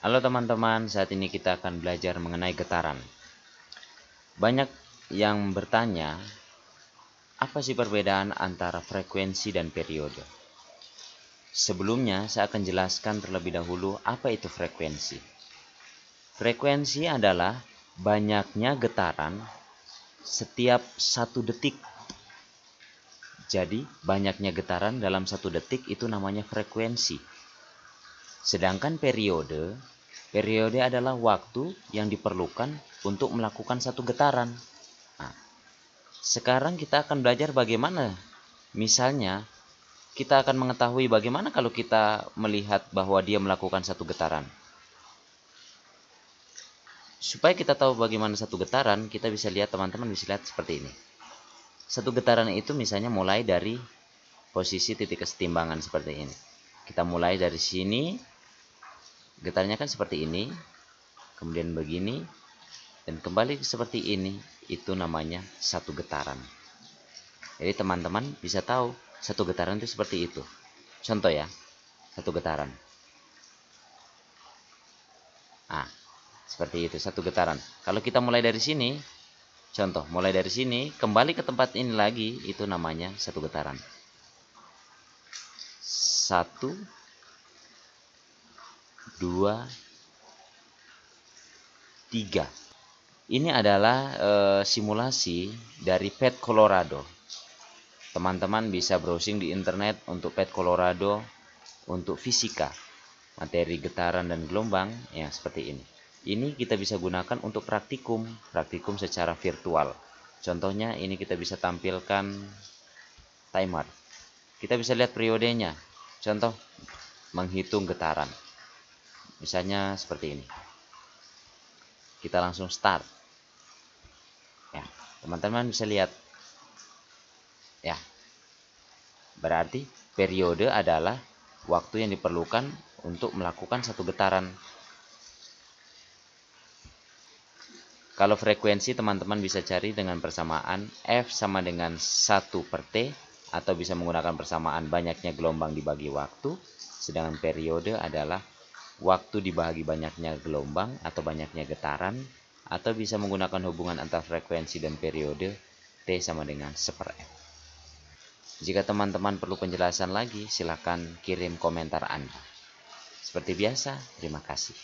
Halo teman-teman, saat ini kita akan belajar mengenai getaran. Banyak yang bertanya, apa sih perbedaan antara frekuensi dan periode? Sebelumnya, saya akan jelaskan terlebih dahulu apa itu frekuensi. Frekuensi adalah banyaknya getaran setiap 1 detik. Jadi, banyaknya getaran dalam 1 detik itu namanya frekuensi. Sedangkan periode adalah waktu yang diperlukan untuk melakukan satu getaran. Nah, sekarang kita akan belajar bagaimana. Misalnya, kita akan mengetahui bagaimana kalau kita melihat bahwa dia melakukan satu getaran. Supaya kita tahu bagaimana satu getaran, kita bisa lihat, teman-teman bisa lihat seperti ini. Satu getaran itu misalnya mulai dari posisi titik kesetimbangan seperti ini. Kita mulai dari sini, getarnya kan seperti ini, kemudian begini, dan kembali seperti ini. Itu namanya satu getaran. Jadi teman-teman bisa tahu satu getaran itu seperti itu. Contoh ya, satu getaran. Nah, seperti itu, satu getaran. Kalau kita mulai dari sini, contoh, mulai dari sini, kembali ke tempat ini lagi, itu namanya satu getaran. 1, 2, 3. Ini adalah simulasi dari PET Colorado. Teman-teman bisa browsing di internet untuk PET Colorado untuk fisika, materi getaran dan gelombang, ya seperti ini. Ini kita bisa gunakan untuk praktikum secara virtual. Contohnya ini kita bisa tampilkan timer. Kita bisa lihat periodenya. Contoh, menghitung getaran. Misalnya seperti ini. Kita langsung start. Ya, teman-teman bisa lihat. Ya. Berarti periode adalah waktu yang diperlukan untuk melakukan satu getaran. Kalau frekuensi, teman-teman bisa cari dengan persamaan F sama dengan 1/T, atau bisa menggunakan persamaan banyaknya gelombang dibagi waktu. Sedangkan periode adalah waktu dibagi banyaknya gelombang atau banyaknya getaran, atau bisa menggunakan hubungan antara frekuensi dan periode, T sama dengan 1/F. Jika teman-teman perlu penjelasan lagi, silakan kirim komentar Anda. Seperti biasa, terima kasih.